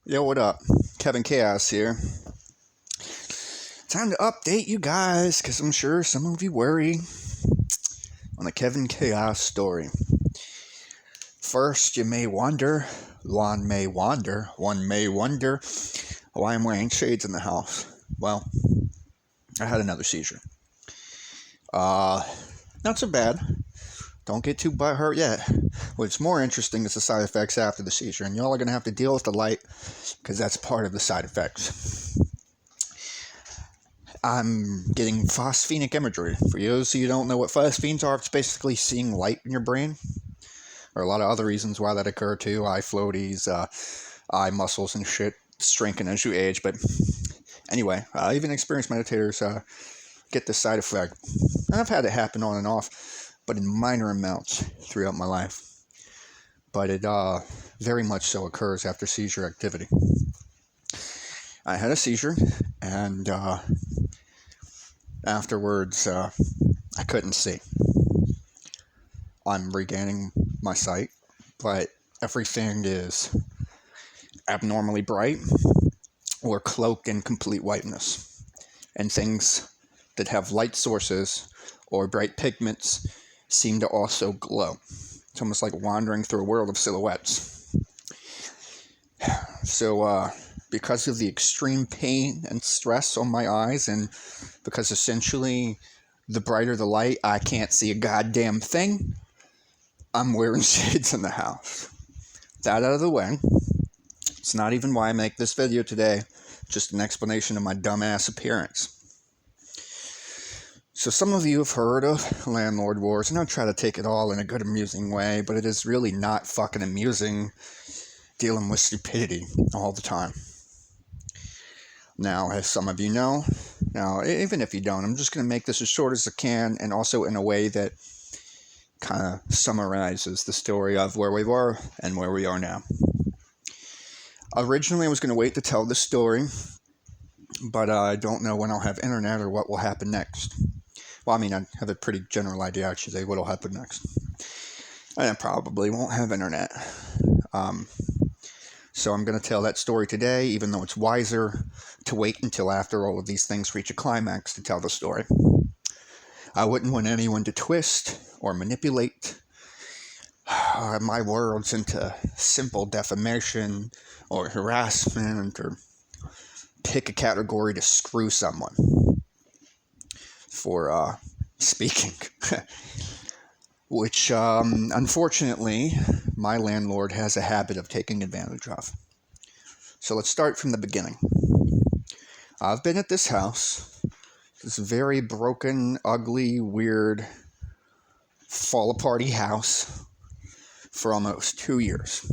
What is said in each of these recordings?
Yo, what up? Kevin Chaos here. Time to update you guys, because I'm sure some of you worry on the Kevin Chaos story. First, you may wonder, one may wonder why I'm wearing shades in the house. Well, I had another seizure. Not so bad. Don't get too butthurt yet. What's more interesting is the side effects after the seizure, and y'all are going to have to deal with the light, because that's part of the side effects. I'm getting phosphenic imagery. For those of you who don't know what phosphenes are, it's basically seeing light in your brain. There are a lot of other reasons why that occur too. Eye floaties, eye muscles and shit strengthen as you age. But anyway, even experienced meditators get this side effect. And I've had it happen on and off, but in minor amounts throughout my life. But it very much so occurs after seizure activity. I had a seizure, and afterwards, I couldn't see. I'm regaining my sight, but everything is abnormally bright or cloaked in complete whiteness. And things that have light sources or bright pigments seem to also glow. It's almost like wandering through a world of silhouettes. So, because of the extreme pain and stress on my eyes, and because essentially the brighter the light, I can't see a goddamn thing, I'm wearing shades in the house. That out of the way. It's not even why I make this video today, just an explanation of my dumbass appearance. So some of you have heard of landlord wars, and I'll try to take it all in a good, amusing way, but it is really not fucking amusing dealing with stupidity all the time. Now, as some of you know, even if you don't, I'm just going to make this as short as I can, and also in a way that kind of summarizes the story of where we were and where we are now. Originally, I was going to wait to tell this story, but I don't know when I'll have internet or what will happen next. Well, I mean, I have a pretty general idea, actually, what will happen next. And I probably won't have internet. So I'm going to tell that story today, even though it's wiser to wait until after all of these things reach a climax to tell the story. I wouldn't want anyone to twist or manipulate my words into simple defamation or harassment or pick a category to screw someone for speaking. Which, unfortunately, my landlord has a habit of taking advantage of. So let's start from the beginning. I've been at this house, this very broken, ugly, weird, fall-aparty house, for almost 2 years.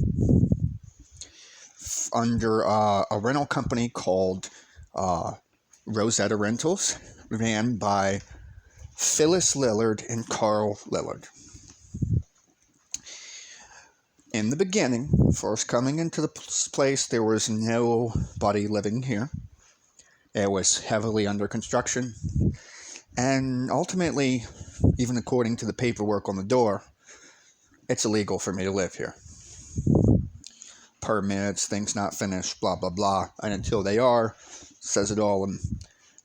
Under a rental company called Rosetta Rentals, ran by Phyllis Lillard and Carl Lillard. In the beginning, first coming into the place, there was nobody living here. It was heavily under construction. And ultimately, even according to the paperwork on the door, it's illegal for me to live here. Permits, things not finished, blah, blah, blah. And until they are, says it all in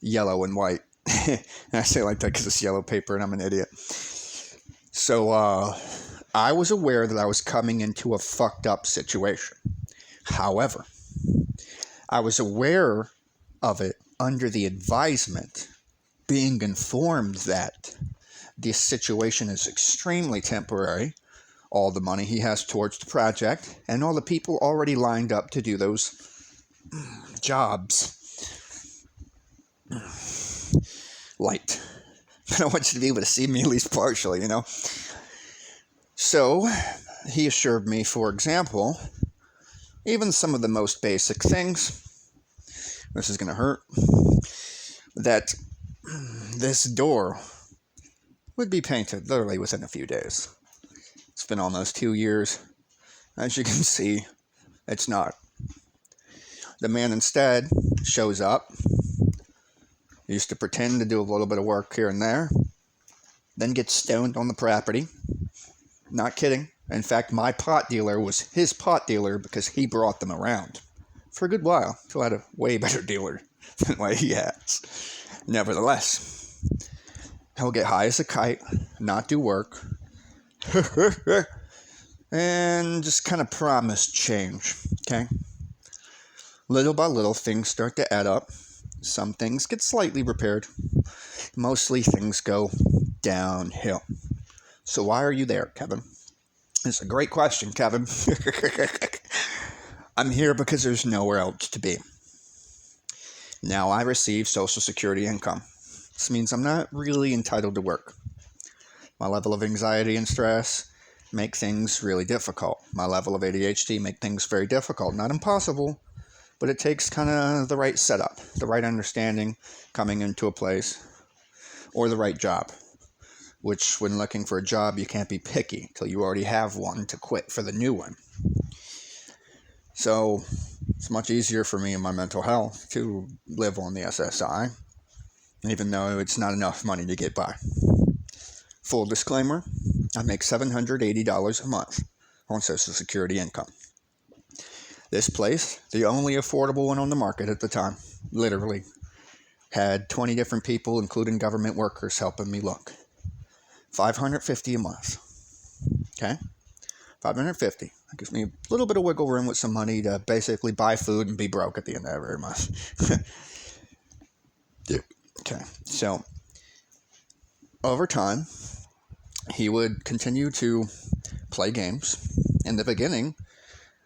yellow and white. And I say it like that because it's yellow paper and I'm an idiot. So, I was aware that I was coming into a fucked up situation. However, I was aware of it under the advisement, being informed that this situation is extremely temporary, all the money he has towards the project, and all the people already lined up to do those jobs. Light. But I want you to be able to see me at least partially, So, he assured me, for example, even some of the most basic things, this is going to hurt, that this door would be painted literally within a few days. It's been almost 2 years. As you can see, it's not. The man instead shows up, used to pretend to do a little bit of work here and there, then gets stoned on the property. Not kidding. In fact, my pot dealer was his pot dealer because he brought them around for a good while, until I had a way better dealer than what he has. Nevertheless, he'll get high as a kite, not do work, and just kind of promise change, okay? Little by little, things start to add up. Some things get slightly repaired. Mostly things go downhill. So why are you there, Kevin? It's a great question, Kevin. I'm here because there's nowhere else to be. Now I receive Social Security income. This means I'm not really entitled to work. My level of anxiety and stress make things really difficult. My level of ADHD make things very difficult. Not impossible, but it takes kind of the right setup, the right understanding coming into a place, or the right job. Which, when looking for a job, you can't be picky until you already have one to quit for the new one. So it's much easier for me and my mental health to live on the SSI, even though it's not enough money to get by. Full disclaimer, I make $780 a month on Social Security income. This place, the only affordable one on the market at the time, literally, had 20 different people, including government workers, helping me look. $550 a month. Okay? $550. That gives me a little bit of wiggle room with some money to basically buy food and be broke at the end of every month. Okay. So, over time, he would continue to play games. In the beginning,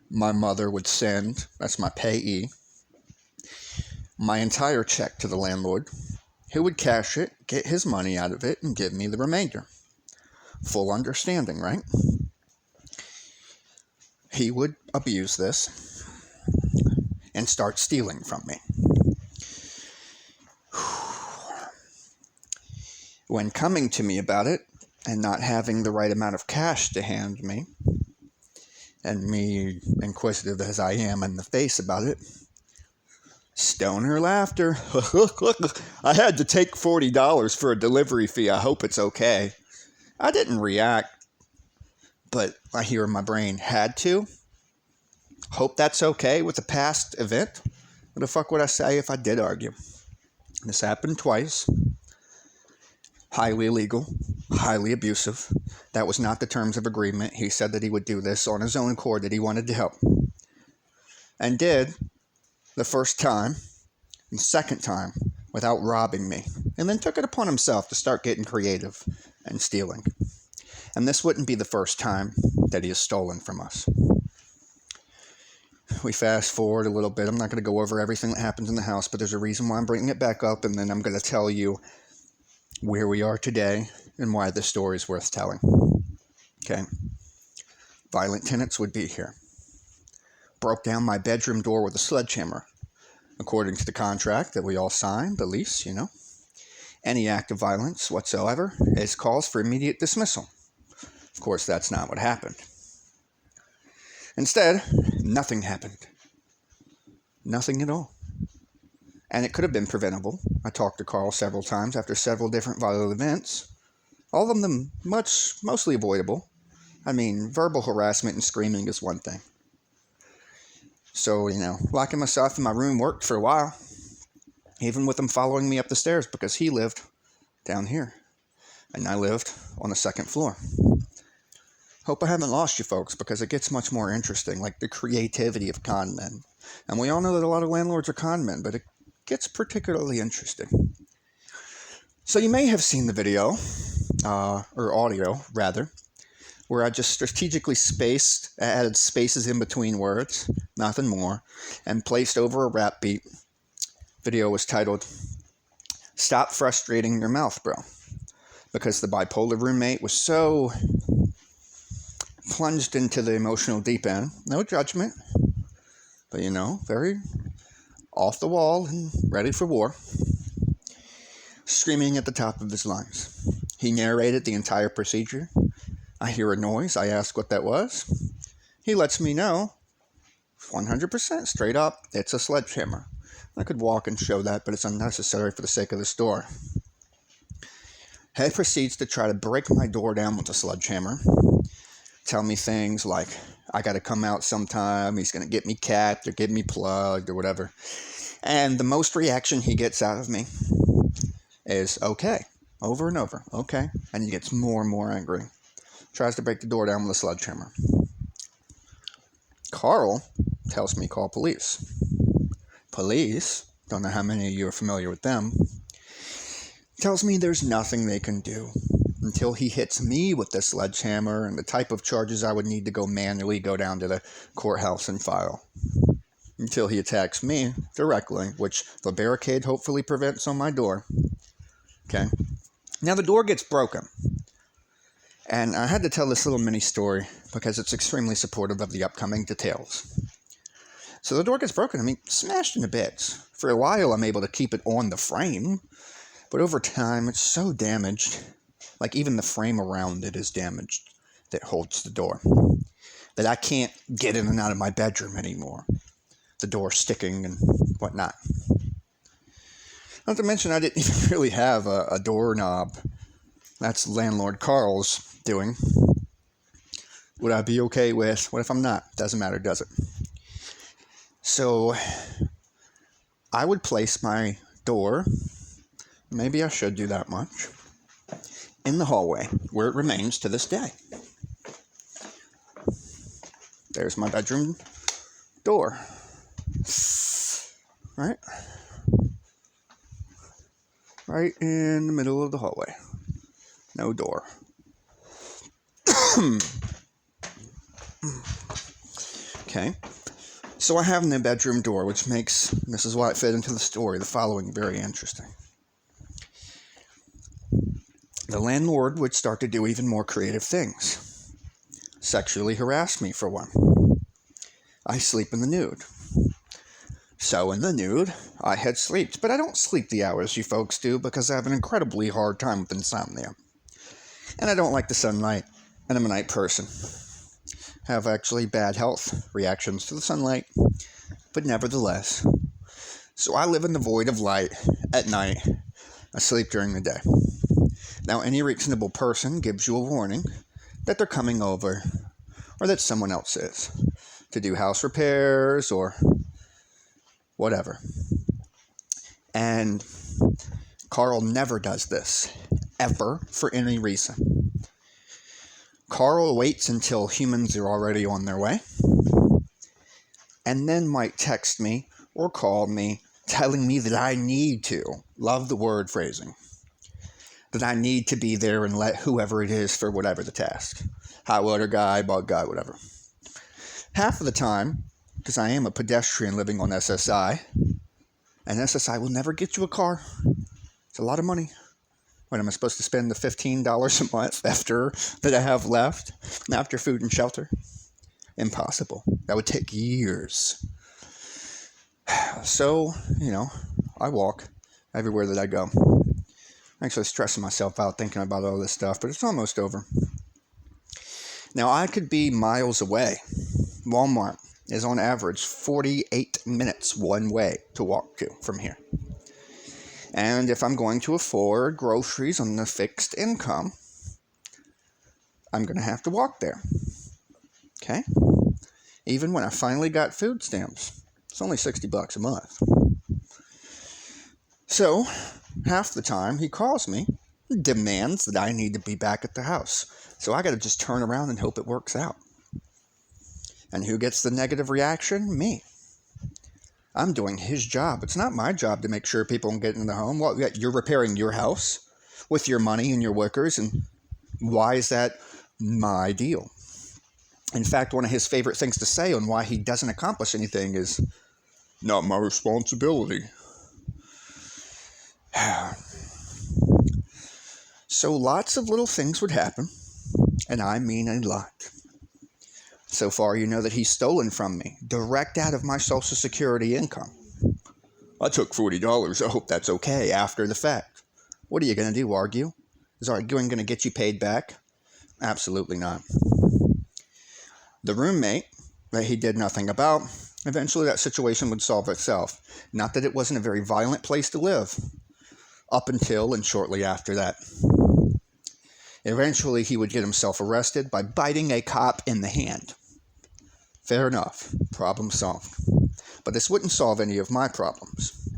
my mother would send, that's my payee, my entire check to the landlord, who would cash it, get his money out of it, and give me the remainder. Full understanding, right? He would abuse this and start stealing from me. When coming to me about it and not having the right amount of cash to hand me, and me, inquisitive as I am in the face about it, stoner laughter. I had to take $40 for a delivery fee. I hope it's okay. I didn't react, but I hear in my brain, had to? Hope that's okay with a past event? What the fuck would I say if I did argue? This happened twice. Highly illegal, highly abusive. That was not the terms of agreement. He said that he would do this on his own accord, that he wanted to help. And did the first time and second time without robbing me. And then took it upon himself to start getting creative and stealing. And this wouldn't be the first time that he has stolen from us. We fast forward a little bit. I'm not going to go over everything that happens in the house, but there's a reason why I'm bringing it back up, and then I'm going to tell you where we are today and why this story is worth telling. Okay? Violent tenants would be here. Broke down my bedroom door with a sledgehammer. According to the contract that we all signed, the lease, you know. Any act of violence whatsoever is cause for immediate dismissal. Of course, that's not what happened. Instead, nothing happened. Nothing at all. And it could have been preventable. I talked to Carl several times after several different violent events. All of them mostly avoidable. I mean, verbal harassment and screaming is one thing. So, locking myself in my room worked for a while. Even with him following me up the stairs, because he lived down here. And I lived on the second floor. Hope I haven't lost you folks, because it gets much more interesting, like the creativity of con men. And we all know that a lot of landlords are con men, but it gets particularly interesting. So you may have seen the video, or audio, rather, where I just strategically added spaces in between words, nothing more, and placed over a rap beat. Video was titled, "Stop Frustrating Your Mouth, Bro," because the bipolar roommate was so plunged into the emotional deep end. No judgment, but very off the wall and ready for war. Screaming at the top of his lungs. He narrated the entire procedure. I hear a noise. I ask what that was. He lets me know, 100% straight up, it's a sledgehammer. I could walk and show that, but it's unnecessary for the sake of the story. He proceeds to try to break my door down with a sledgehammer. Tell me things like, I got to come out sometime. He's going to get me capped or get me plugged or whatever. And the most reaction he gets out of me is, okay, over and over, okay. And he gets more and more angry. Tries to break the door down with a sledgehammer. Carl tells me call police. Police, don't know how many of you are familiar with them, tells me there's nothing they can do until he hits me with the sledgehammer and the type of charges I would need to go manually go down to the courthouse and file. Until he attacks me directly, which the barricade hopefully prevents on my door. Okay. Now the door gets broken. And I had to tell this little mini story because it's extremely supportive of the upcoming details. So the door gets broken. I mean, smashed into bits. For a while, I'm able to keep it on the frame. But over time, it's so damaged. Like even the frame around it is damaged that holds the door. That I can't get in and out of my bedroom anymore. The door sticking and whatnot. Not to mention, I didn't even really have a doorknob. That's landlord Carl's doing. Would I be okay with? What if I'm not? Doesn't matter, does it? So, I would place my door, maybe I should do that much, in the hallway, where it remains to this day. There's my bedroom door. Right? Right in the middle of the hallway. No door. Okay. So I have no bedroom door, which makes, this is why it fit into the story, the following very interesting. The landlord would start to do even more creative things. Sexually harass me, for one. I sleep in the nude. So in the nude, I had slept, but I don't sleep the hours you folks do because I have an incredibly hard time with insomnia. And I don't like the sunlight, and I'm a night person. Have actually bad health reactions to the sunlight, but nevertheless. So I live in the void of light at night. I sleep during the day. Now, any reasonable person gives you a warning that they're coming over, or that someone else is, to do house repairs or whatever. And Carl never does this, ever, for any reason. Carl waits until humans are already on their way, and then might text me or call me telling me that I need to, love the word phrasing, that I need to be there and let whoever it is for whatever the task, hot water guy, bug guy, whatever. Half of the time, because I am a pedestrian living on SSI, and SSI will never get you a car. It's a lot of money. When am I supposed to spend the $15 a month after that I have left, after food and shelter? Impossible. That would take years. So, I walk everywhere that I go. I'm actually stressing myself out thinking about all this stuff, but it's almost over. Now, I could be miles away. Walmart is on average 48 minutes one way to walk to from here. And if I'm going to afford groceries on a fixed income, I'm going to have to walk there. Okay? Even when I finally got food stamps, it's only $60 a month. So, half the time he calls me, demands that I need to be back at the house. So I got to just turn around and hope it works out. And who gets the negative reaction? Me. I'm doing his job. It's not my job to make sure people can get in the home. Well, you're repairing your house with your money and your workers, and why is that my deal? In fact, one of his favorite things to say on why he doesn't accomplish anything is, not my responsibility. So lots of little things would happen, and I mean a lot. So far, you know that he's stolen from me, direct out of my Social Security income. I took $40. I hope that's okay after the fact. What are you going to do, argue? Is arguing going to get you paid back? Absolutely not. The roommate that he did nothing about, eventually that situation would solve itself. Not that it wasn't a very violent place to live, up until and shortly after that. Eventually, he would get himself arrested by biting a cop in the hand. Fair enough. Problem solved. But this wouldn't solve any of my problems,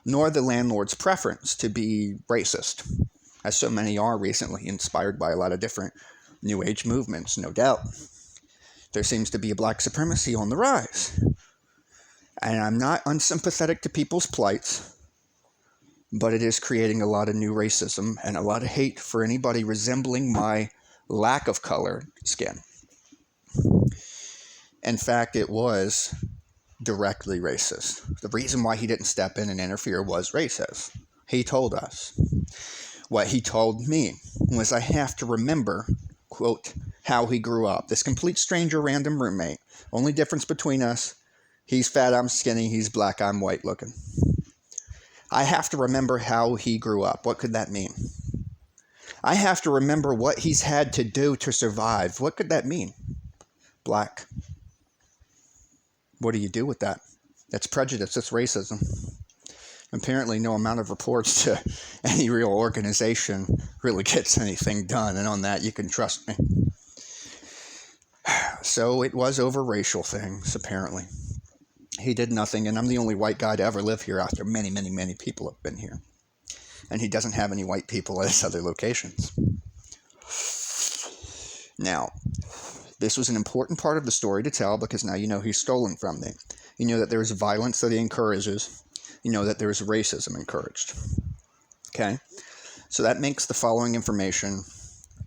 nor the landlord's preference to be racist, as so many are recently, inspired by a lot of different New Age movements, no doubt. There seems to be a black supremacy on the rise. And I'm not unsympathetic to people's plights, but it is creating a lot of new racism and a lot of hate for anybody resembling my lack of colored skin. In fact, it was directly racist. The reason why he didn't step in and interfere was racist. He told us. What he told me was I have to remember, quote, how he grew up. This complete stranger, random roommate. Only difference between us, he's fat, I'm skinny, he's black, I'm white looking. I have to remember how he grew up. What could that mean? I have to remember what he's had to do to survive. What could that mean? Black. What do you do with that? That's prejudice. That's racism. Apparently, no amount of reports to any real organization really gets anything done. And on that, you can trust me. So it was over racial things, apparently. He did nothing, and I'm the only white guy to ever live here after many, many, many people have been here. And he doesn't have any white people at his other locations. Now, this was an important part of the story to tell because now you know he's stolen from me. You know that there's violence that he encourages. You know that there's racism encouraged. Okay? So that makes the following information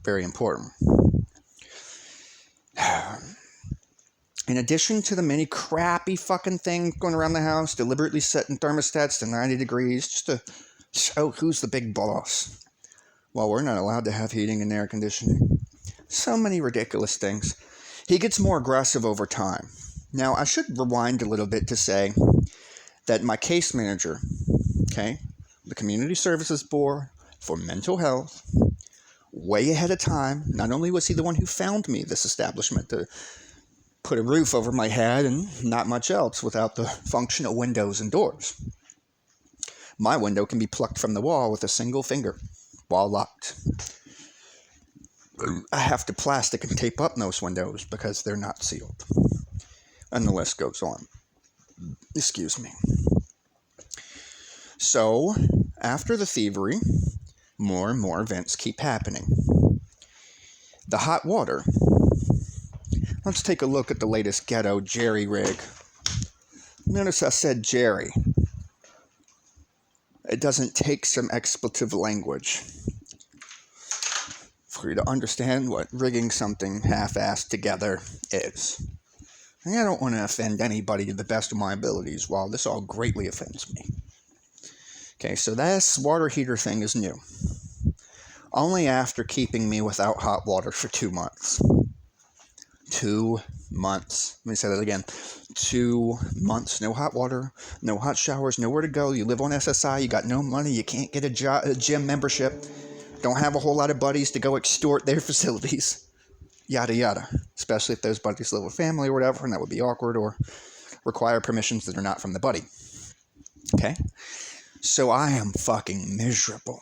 very important. In addition to the many crappy fucking things going around the house, deliberately setting thermostats to 90 degrees just to show who's the big boss. Well, we're not allowed to have heating and air conditioning. So many ridiculous things. He gets more aggressive over time. Now, I should rewind a little bit to say that my case manager, okay, the Community Services Board for Mental Health, way ahead of time, not only was he the one who found me this establishment to put a roof over my head and not much else without the functional windows and doors. My window can be plucked from the wall with a single finger while locked. I have to plastic and tape up those windows because they're not sealed. And the list goes on. Excuse me. So, after the thievery, more and more events keep happening. The hot water. Let's take a look at the latest ghetto jerry rig. Notice I said jerry. It doesn't take some expletive language for you to understand what rigging something half-assed together is. And I don't want to offend anybody to the best of my abilities, while this all greatly offends me. Okay, so this water heater thing is new. Only after keeping me without hot water for 2 months. 2 months. Let me say that again. 2 months. No hot water, no hot showers, nowhere to go. You live on SSI, you got no money, you can't get a gym membership, don't have a whole lot of buddies to go extort their facilities. Yada yada. Especially if those buddies live with family or whatever, and that would be awkward or require permissions that are not from the buddy. Okay? So I am fucking miserable.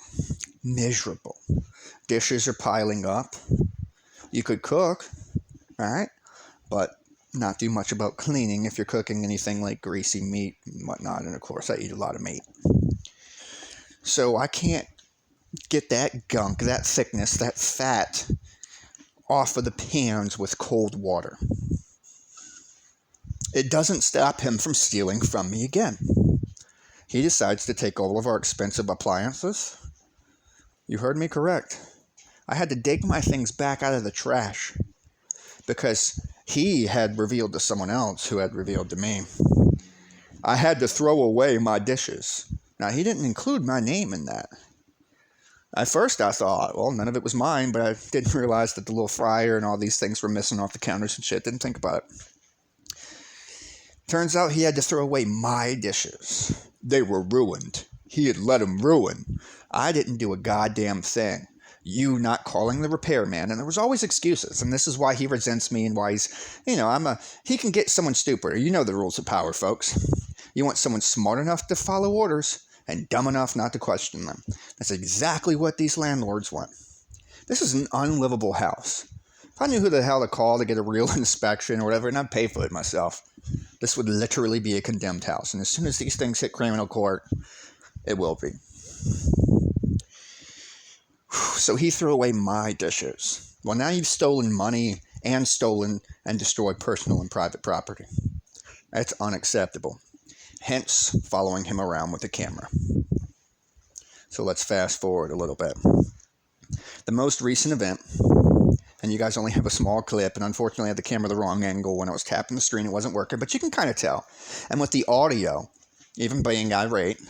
Miserable. Dishes are piling up. You could cook, right? But not do much about cleaning if you're cooking anything like greasy meat and whatnot. And of course, I eat a lot of meat. So I can't get that gunk, that thickness, that fat off of the pans with cold water. It doesn't stop him from stealing from me again. He decides to take all of our expensive appliances. You heard me correct. I had to dig my things back out of the trash because he had revealed to someone else who had revealed to me. I had to throw away my dishes. Now, he didn't include my name in that. At first, I thought, well, none of it was mine, but I didn't realize that the little fryer and all these things were missing off the counters and shit. Didn't think about it. Turns out he had to throw away my dishes. They were ruined. He had let them ruin. I didn't do a goddamn thing. You not calling the repairman, and there was always excuses, and this is why he resents me and why he's, he can get someone stupider. You know the rules of power, folks. You want someone smart enough to follow orders and dumb enough not to question them. That's exactly what these landlords want. This is an unlivable house. If I knew who the hell to call to get a real inspection or whatever, and I'd pay for it myself, this would literally be a condemned house. And as soon as these things hit criminal court, it will be. So he threw away my dishes. Well, now you've stolen money and stolen and destroyed personal and private property. That's unacceptable. Hence, following him around with a camera. So let's fast forward a little bit. The most recent event, and you guys only have a small clip, and unfortunately I had the camera the wrong angle. When I was tapping the screen, it wasn't working, but you can kind of tell. And with the audio, even being irate,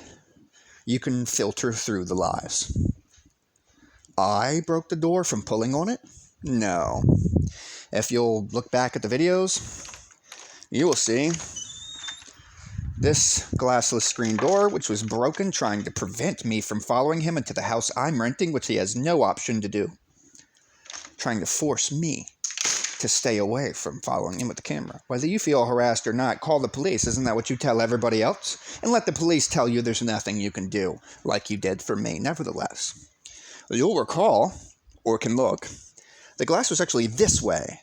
you can filter through the lies. I broke the door from pulling on it? No. If you'll look back at the videos, you will see this glassless screen door, which was broken, trying to prevent me from following him into the house I'm renting, which he has no option to do. Trying to force me to stay away from following him with the camera. Whether you feel harassed or not, call the police. Isn't that what you tell everybody else? And let the police tell you there's nothing you can do, like you did for me. Nevertheless, you'll recall, or can look, the glass was actually this way.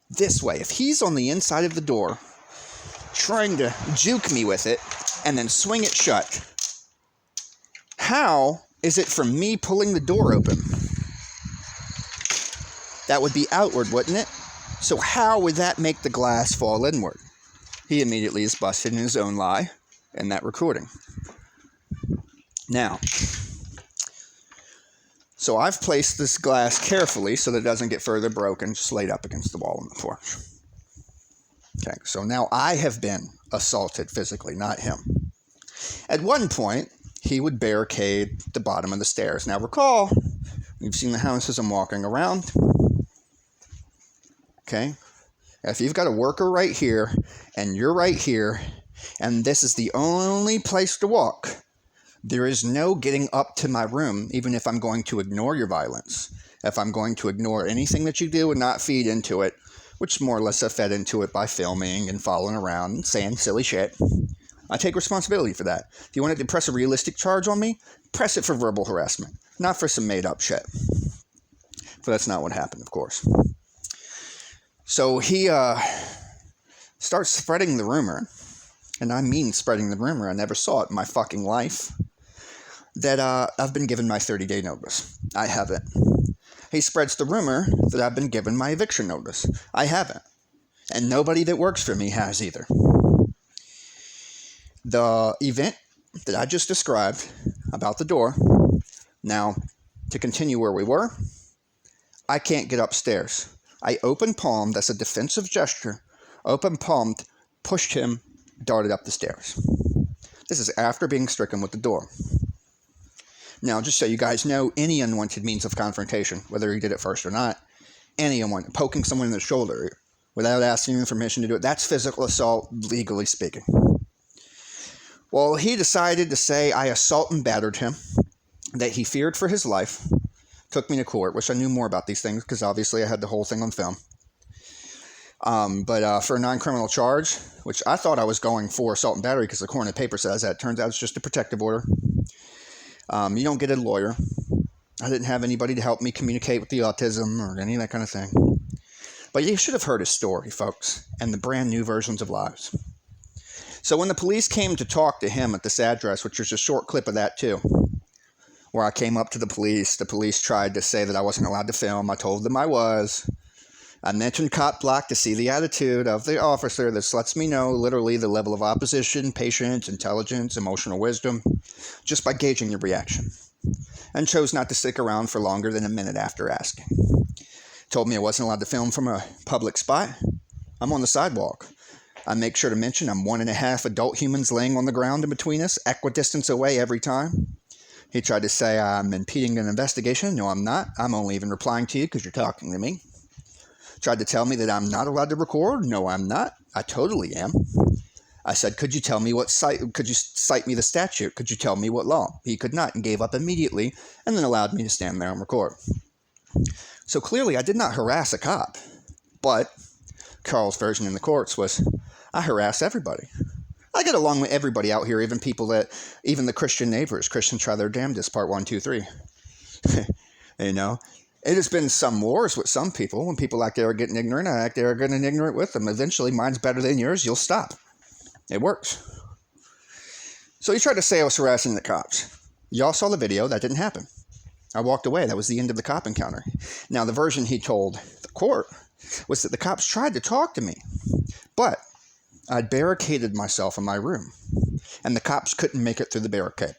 This way. If he's on the inside of the door, trying to juke me with it, and then swing it shut, how is it from me pulling the door open? That would be outward, wouldn't it? So how would that make the glass fall inward? He immediately is busted in his own lie in that recording. Now, so I've placed this glass carefully so that it doesn't get further broken, just laid up against the wall on the porch. Okay, so now I have been assaulted physically, not him. At one point, he would barricade the bottom of the stairs. Now recall, you've seen the house as I'm walking around. Okay, if you've got a worker right here, and you're right here, and this is the only place to walk, there is no getting up to my room, even if I'm going to ignore your violence. If I'm going to ignore anything that you do and not feed into it, which more or less I fed into it by filming and following around and saying silly shit, I take responsibility for that. If you wanted to press a realistic charge on me, press it for verbal harassment, not for some made-up shit. But that's not what happened, of course. So he starts spreading the rumor, and I mean spreading the rumor, I never saw it in my fucking life, that I've been given my 30-day notice. I haven't. He spreads the rumor that I've been given my eviction notice. I haven't. And nobody that works for me has either. The event that I just described about the door, now, to continue where we were, I can't get upstairs. I open palmed, that's a defensive gesture, open palmed, pushed him, darted up the stairs. This is after being stricken with the door. Now, just so you guys know, any unwanted means of confrontation, whether he did it first or not, any unwanted, poking someone in the shoulder without asking them permission to do it, that's physical assault, legally speaking. Well, he decided to say I assault and battered him, that he feared for his life, took me to court, which I knew more about these things because obviously I had the whole thing on film. But for a non-criminal charge, which I thought I was going for assault and battery because the coroner paper says that. Turns out it's just a protective order. You don't get a lawyer. I didn't have anybody to help me communicate with the autism or any of that kind of thing. But you should have heard his story, folks, and the brand new versions of lies. So when the police came to talk to him at this address, which was a short clip of that too, where I came up to the police tried to say that I wasn't allowed to film. I told them I was. I mentioned cop block to see the attitude of the officer. This lets me know literally the level of opposition, patience, intelligence, emotional wisdom, just by gauging your reaction. And chose not to stick around for longer than a minute after asking. Told me I wasn't allowed to film from a public spot. I'm on the sidewalk. I make sure to mention I'm 1.5 adult humans laying on the ground in between us, equidistance away every time. He tried to say I'm impeding an investigation. No, I'm not. I'm only even replying to you because you're talking to me. Tried to tell me that I'm not allowed to record. No, I'm not. I totally am. I said, could you tell me could you cite me the statute? Could you tell me what law? He could not and gave up immediately and then allowed me to stand there and record. So clearly I did not harass a cop, but Carl's version in the courts was I harass everybody. I get along with everybody out here, even the Christian neighbors. Christians try their damnedest, part 1, 2, 3. You know, It has been some wars with some people. When people act arrogant and ignorant, I act arrogant and ignorant with them. Eventually, mine's better than yours. You'll stop. It works. So he tried to say I was harassing the cops. Y'all saw the video. That didn't happen. I walked away. That was the end of the cop encounter. Now, the version he told the court was that the cops tried to talk to me, but I'd barricaded myself in my room, and the cops couldn't make it through the barricade.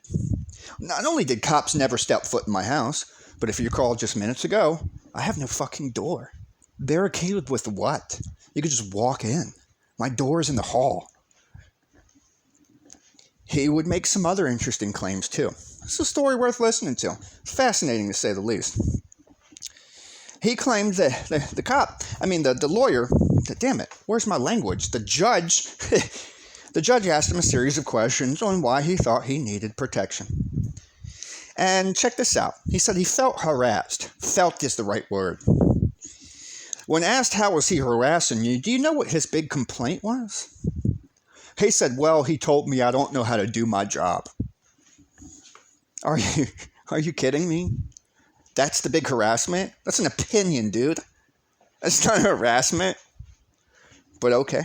Not only did cops never step foot in my house, but if you recall just minutes ago, I have no fucking door. Barricaded with what? You could just walk in. My door is in the hall. He would make some other interesting claims too. It's a story worth listening to. Fascinating to say the least. He claimed that the lawyer, damn it, where's my language? The judge asked him a series of questions on why he thought he needed protection. And check this out. He said he felt harassed. Felt is the right word. When asked how was he harassing you, do you know what his big complaint was? He said, well, he told me I don't know how to do my job. Are you kidding me? That's the big harassment? That's an opinion, dude. That's not harassment. But okay.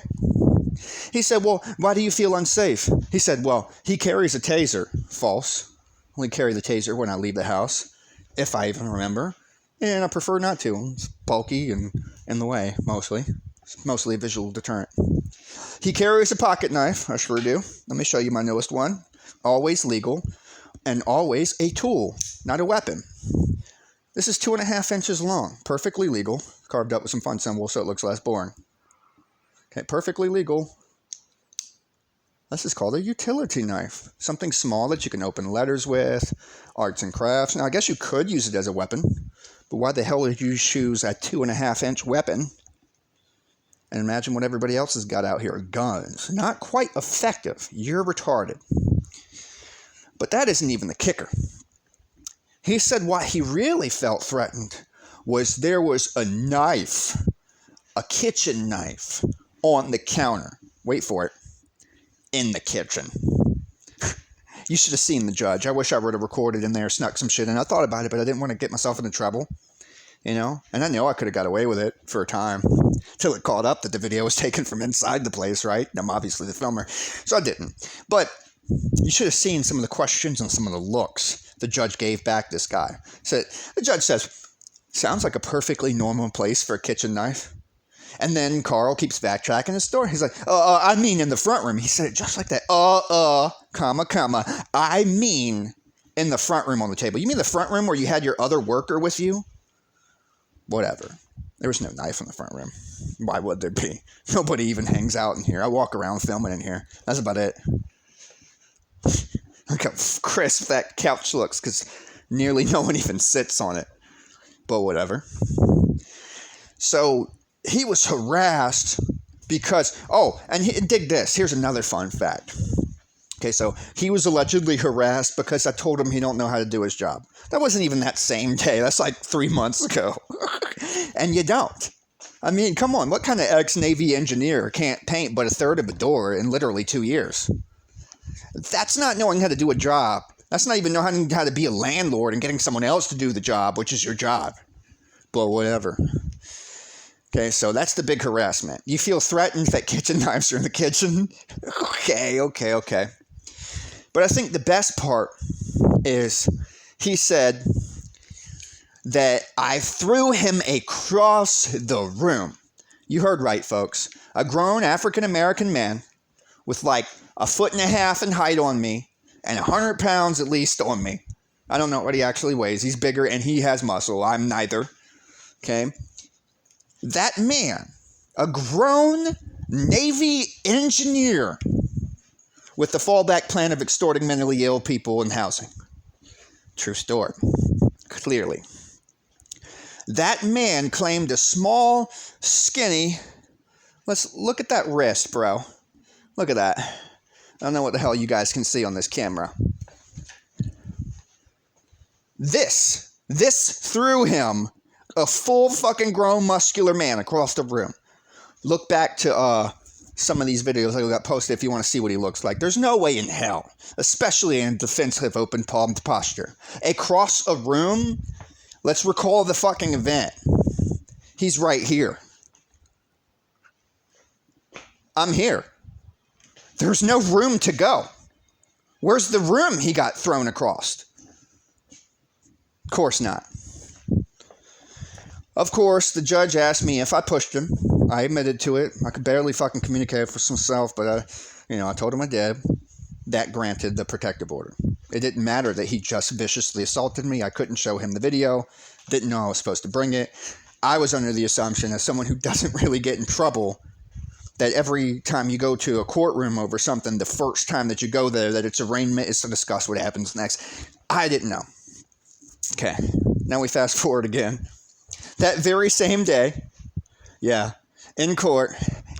He said, well, why do you feel unsafe? He said, well, he carries a taser. False. I only carry the taser when I leave the house, if I even remember. And I prefer not to. It's bulky and in the way, mostly. It's mostly a visual deterrent. He carries a pocket knife. I sure do. Let me show you my newest one. Always legal. And always a tool, not a weapon. This is 2.5 inches long. Perfectly legal. Carved up with some fun symbols so it looks less boring. Okay, perfectly legal. This is called a utility knife. Something small that you can open letters with, arts and crafts. Now, I guess you could use it as a weapon, but why the hell would you choose a 2.5-inch weapon? And imagine what everybody else has got out here. Guns. Not quite effective. You're retarded. But that isn't even the kicker. He said what he really felt threatened was there was a knife, a kitchen knife, on the counter. Wait for it. In the kitchen. You should have seen the judge. I wish I would have recorded in there, snuck some shit in. I thought about it, but I didn't want to get myself into trouble. You know? And I know I could have got away with it for a time. Till it caught up that the video was taken from inside the place, right? I'm obviously the filmer. So I didn't. But you should have seen some of the questions and some of the looks the judge gave back this guy. So the judge says, sounds like a perfectly normal place for a kitchen knife. And then Carl keeps backtracking his story. He's like, I mean in the front room. He said it just like that. Comma. I mean in the front room on the table. You mean the front room where you had your other worker with you? Whatever. There was no knife in the front room. Why would there be? Nobody even hangs out in here. I walk around filming in here. That's about it. Look how crisp that couch looks because nearly no one even sits on it. But whatever. So he was harassed because, and dig this. Here's another fun fact. Okay, so he was allegedly harassed because I told him he don't know how to do his job. That wasn't even that same day. That's like 3 months ago. And you don't. I mean, come on. What kind of ex-Navy engineer can't paint but a third of a door in literally 2 years? That's not knowing how to do a job. That's not even knowing how to be a landlord and getting someone else to do the job, which is your job. But whatever. Okay, so that's the big harassment. You feel threatened that kitchen knives are in the kitchen? Okay. But I think the best part is he said that I threw him across the room. You heard right, folks. A grown African-American man with like 1.5 feet in height on me and 100 pounds at least on me. I don't know what he actually weighs. He's bigger and he has muscle. I'm neither. Okay? That man, a grown Navy engineer with the fallback plan of extorting mentally ill people in housing. True story. Clearly. That man claimed a small, skinny, let's look at that wrist, bro. Look at that. I don't know what the hell you guys can see on this camera. This threw him, a full fucking grown muscular man, across the room. Look back to some of these videos that got posted if you want to see what he looks like. There's no way in hell, especially in defensive open palmed posture. Across a room Let's recall the fucking event. He's right here. I'm here. There's no room to go. Where's the room he got thrown across? Of course not. Of course, the judge asked me if I pushed him. I admitted to it. I could barely fucking communicate for myself, but I told him I did. That granted the protective order. It didn't matter that he just viciously assaulted me. I couldn't show him the video. Didn't know I was supposed to bring it. I was under the assumption, as someone who doesn't really get in trouble, that every time you go to a courtroom over something, the first time that you go there, that its arraignment is to discuss what happens next. I didn't know. Okay, now we fast forward again. That very same day, in court,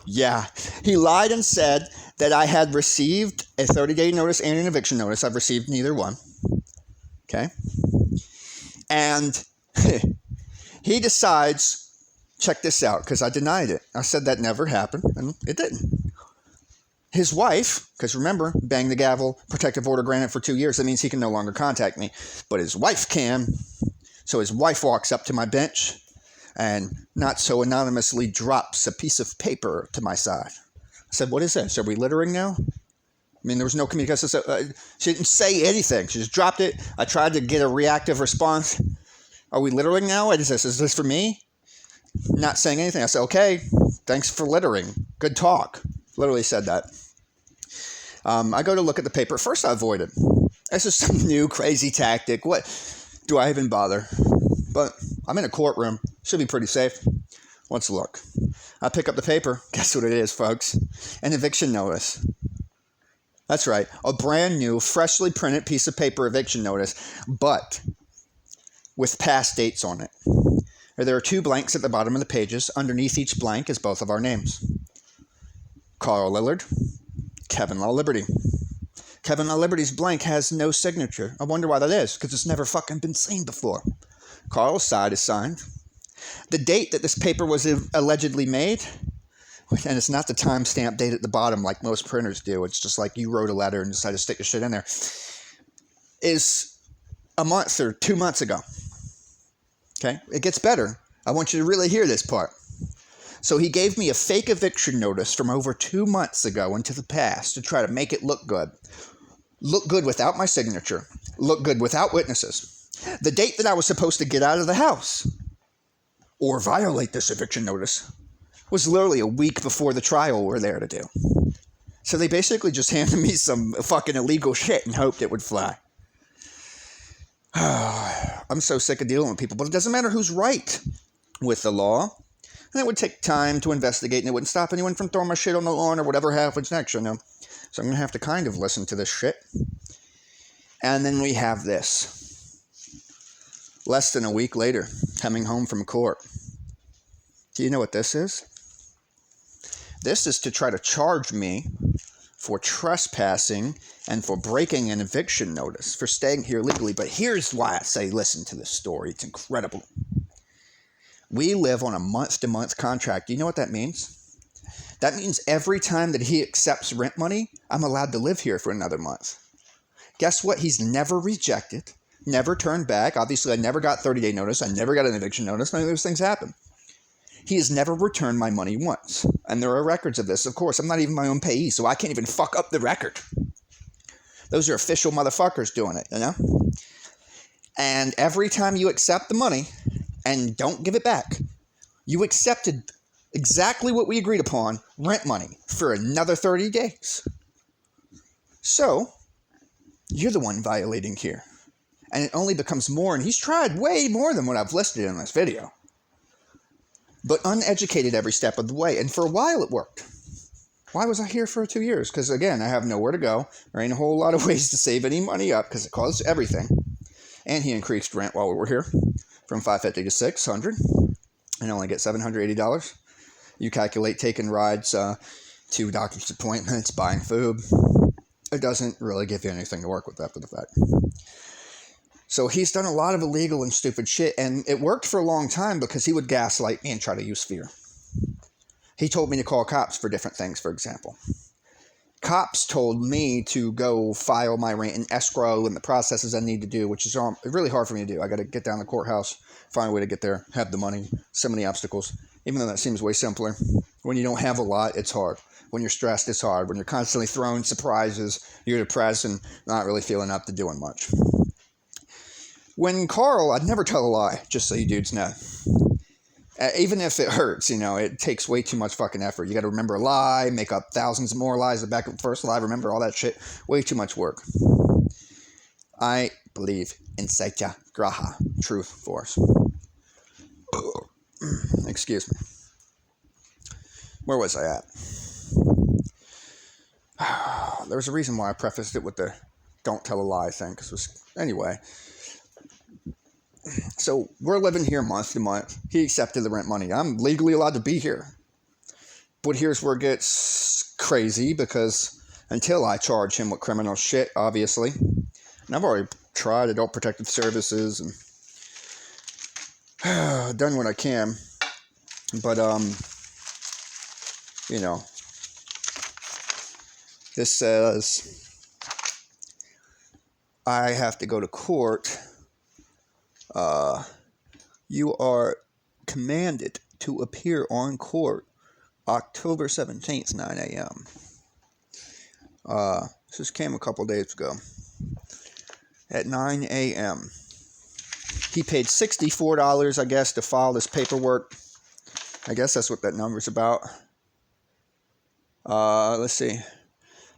he lied and said that I had received a 30-day notice and an eviction notice. I've received neither one. Okay? And he decides, check this out, because I denied it. I said that never happened, and it didn't. His wife, because remember, bang the gavel, protective order granted for 2 years. That means he can no longer contact me. But his wife can. So his wife walks up to my bench and not so anonymously drops a piece of paper to my side. I said, what is this? Are we littering now? I mean, there was no communication. She didn't say anything. She just dropped it. I tried to get a reactive response. Are we littering now? What is this? Is this for me? Not saying anything. I said, okay, thanks for littering. Good talk. Literally said that. I go to look at the paper. First, I avoided. This is some new crazy tactic. What? Do I even bother? But I'm in a courtroom. Should be pretty safe. Let's look. I pick up the paper. Guess what it is, folks? An eviction notice. That's right. A brand new, freshly printed piece of paper eviction notice, but with past dates on it. There are 2 blanks at the bottom of the pages. Underneath each blank is both of our names. Carl Lillard, Kevin Law Liberty. Kevin Law Liberty's blank has no signature. I wonder why that is, because it's never fucking been seen before. Carl's side is signed. The date that this paper was allegedly made, and it's not the timestamp date at the bottom like most printers do. It's just like you wrote a letter and decided to stick your shit in there. Is a month or 2 months ago. Okay? It gets better. I want you to really hear this part. So he gave me a fake eviction notice from over 2 months ago into the past to try to make it look good. Look good without my signature. Look good without witnesses. The date that I was supposed to get out of the house or violate this eviction notice was literally a week before the trial we're there to do. So they basically just handed me some fucking illegal shit and hoped it would fly. I'm so sick of dealing with people, but it doesn't matter who's right with the law. And it would take time to investigate, and it wouldn't stop anyone from throwing my shit on the lawn or whatever happens next, you know. So I'm going to have to kind of listen to this shit. And then we have this. Less than a week later, coming home from court. Do you know what this is? This is to try to charge me for trespassing and for breaking an eviction notice, for staying here legally. But here's why I say listen to this story. It's incredible. We live on a month-to-month contract. Do you know what that means? That means every time that he accepts rent money, I'm allowed to live here for another month. Guess what? He's never rejected, never turned back. Obviously, I never got 30-day notice. I never got an eviction notice. None of those things happen. He has never returned my money once. And there are records of this. Of course, I'm not even my own payee, so I can't even fuck up the record. Those are official motherfuckers doing it, you know? And every time you accept the money and don't give it back, you accepted exactly what we agreed upon, rent money, for another 30 days. So, you're the one violating here. And it only becomes more, and he's tried way more than what I've listed in this video. But uneducated every step of the way. And for a while it worked. Why was I here for 2 years? Because again, I have nowhere to go. There ain't a whole lot of ways to save any money up because it costs everything. And he increased rent while we were here from $550 to $600 and only get $780. You calculate taking rides to doctor's appointments, buying food. It doesn't really give you anything to work with after the fact. So he's done a lot of illegal and stupid shit, and it worked for a long time because he would gaslight me and try to use fear. He told me to call cops for different things, for example. cops told me to go file my rent in escrow and the processes I need to do, which is really hard for me to do. I got to get down to the courthouse, find a way to get there, have the money, so many obstacles. Even though that seems way simpler. When you don't have a lot, it's hard. When you're stressed, it's hard. When you're constantly thrown surprises, you're depressed and not really feeling up to doing much. When Carl, I'd never tell a lie, just so you dudes know. Even if it hurts, it takes way too much fucking effort. You got to remember a lie, make up thousands more lies to back up the first lie, remember all that shit. Way too much work. I believe in Satyagraha, truth force. Excuse me. Where was I at? There was a reason why I prefaced it with the don't tell a lie thing. Anyway. So we're living here month to month. He accepted the rent money. I'm legally allowed to be here. But here's where it gets crazy, because until I charge him with criminal shit, obviously. And I've already tried adult protective services and done what I can. But, this says I have to go to court. You are commanded to appear on court October 17th, 9 a.m. This came a couple days ago. At 9 a.m. He paid $64, I guess, to file this paperwork. I guess that's what that number's about. Let's see.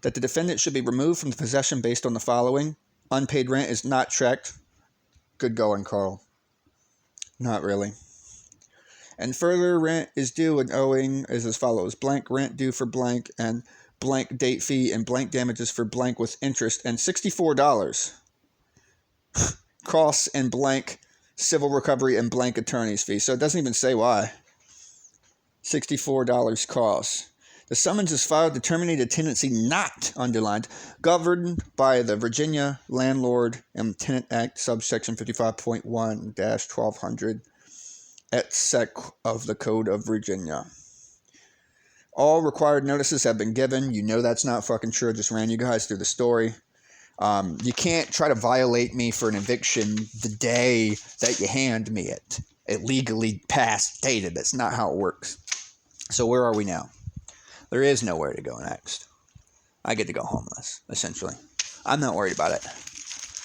That the defendant should be removed from the possession based on the following. Unpaid rent is not checked. Good going, Carl. Not really. And further, rent is due and owing is as follows. Blank rent due for blank and blank date fee and blank damages for blank with interest and $64. Costs and blank civil recovery and blank attorney's fee. So it doesn't even say why. $64 costs. The summons is filed to terminate a tenancy not underlined, governed by the Virginia Landlord and Tenant Act, subsection 55.1-1200, et sec. Of the Code of Virginia. All required notices have been given. You know that's not fucking true. I just ran you guys through the story. You can't try to violate me for an eviction the day that you hand me it. It legally passed, dated. That's not how it works. So where are we now? There is nowhere to go next. I get to go homeless, essentially. I'm not worried about it,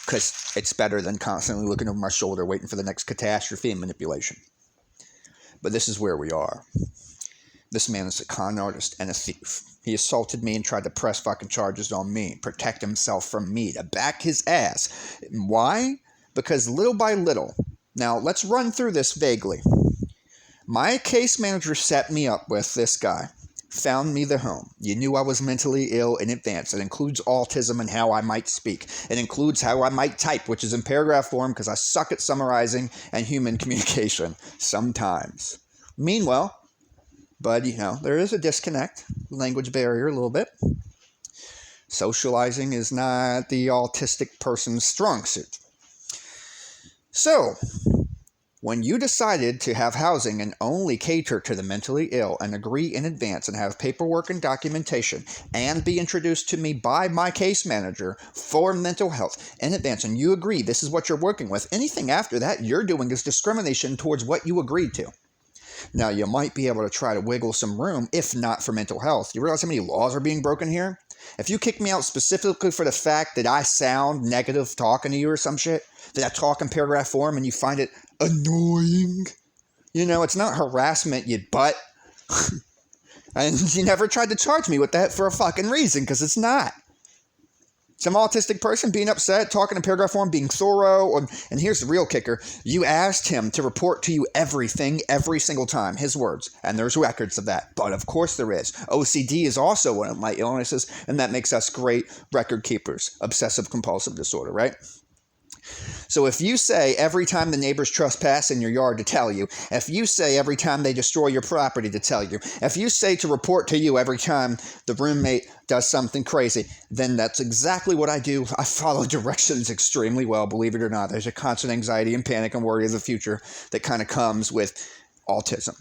because it's better than constantly looking over my shoulder waiting for the next catastrophe and manipulation. But this is where we are. This man is a con artist and a thief. He assaulted me and tried to press fucking charges on me, protect himself from me, to back his ass. Why? Because little by little. Now, let's run through this vaguely. My case manager set me up with this guy. Found me the home. You knew I was mentally ill in advance. It includes autism and how I might speak. It includes how I might type, which is in paragraph form because I suck at summarizing and human communication sometimes. Meanwhile, but there is a disconnect, language barrier a little bit. Socializing is not the autistic person's strong suit. So, when you decided to have housing and only cater to the mentally ill and agree in advance and have paperwork and documentation and be introduced to me by my case manager for mental health in advance, and you agree this is what you're working with, anything after that you're doing is discrimination towards what you agreed to. Now, you might be able to try to wiggle some room, if not for mental health. You realize how many laws are being broken here? If you kick me out specifically for the fact that I sound negative talking to you or some shit, that I talk in paragraph form and you find it annoying, it's not harassment, you butt. And you never tried to charge me with that for a fucking reason, because it's not. Some autistic person being upset, talking in paragraph form, being thorough, and here's the real kicker. You asked him to report to you everything, every single time, his words, and there's records of that. But of course there is. OCD is also one of my illnesses, and that makes us great record keepers. Obsessive compulsive disorder, right? So if you say every time the neighbors trespass in your yard to tell you, if you say every time they destroy your property to tell you, if you say to report to you every time the roommate does something crazy, then that's exactly what I do. I follow directions extremely well, believe it or not. There's a constant anxiety and panic and worry of the future that kind of comes with autism.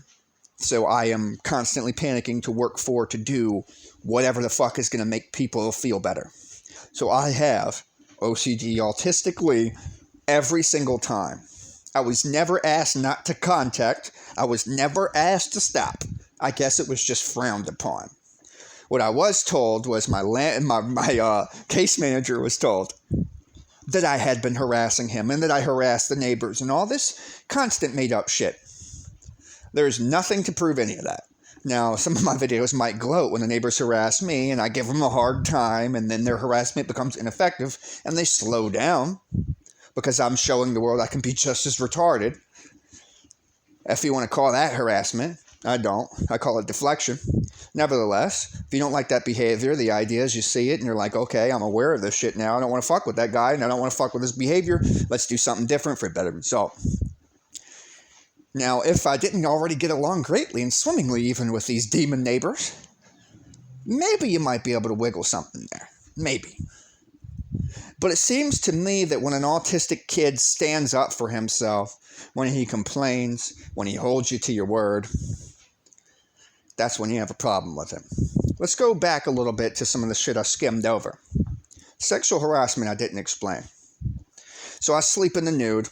So I am constantly panicking to do whatever the fuck is going to make people feel better. So I have OCD autistically every single time. I was never asked not to contact. I was never asked to stop. I guess it was just frowned upon. What I was told was my case manager was told that I had been harassing him and that I harassed the neighbors and all this constant made up shit. There's nothing to prove any of that. Now, some of my videos might gloat when the neighbors harass me and I give them a hard time, and then their harassment becomes ineffective and they slow down because I'm showing the world I can be just as retarded. If you want to call that harassment, I don't. I call it deflection. Nevertheless, if you don't like that behavior, the idea is you see it and you're like, okay, I'm aware of this shit now. I don't want to fuck with that guy and I don't want to fuck with his behavior. Let's do something different for a better result. Now, if I didn't already get along greatly and swimmingly even with these demon neighbors, maybe you might be able to wiggle something there. Maybe. But it seems to me that when an autistic kid stands up for himself, when he complains, when he holds you to your word, that's when you have a problem with him. Let's go back a little bit to some of the shit I skimmed over. Sexual harassment I didn't explain. So I sleep in the nude,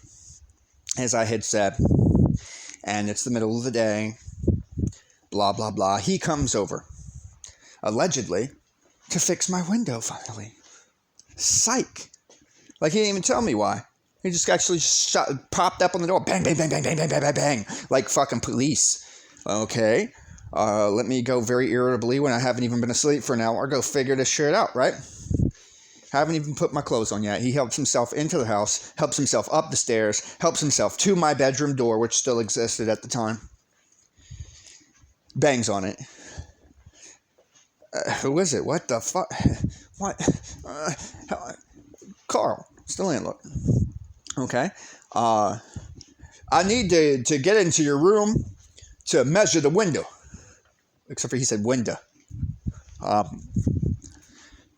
as I had said. And it's the middle of the day, blah, blah, blah. He comes over, allegedly, to fix my window, finally. Psych. Like, he didn't even tell me why. He just actually popped up on the door. Bang, bang, bang, bang, bang, bang, bang, bang, bang. Like fucking police. Okay. Let me go very irritably when I haven't even been asleep for an hour. Go figure this shit out, right? Haven't even put my clothes on yet. He helps himself into the house, helps himself up the stairs, helps himself to my bedroom door, which still existed at the time. Bangs on it. Who is it? What the fuck? What? Carl. It's the landlord. Okay. I need to get into your room to measure the window. Except for he said window.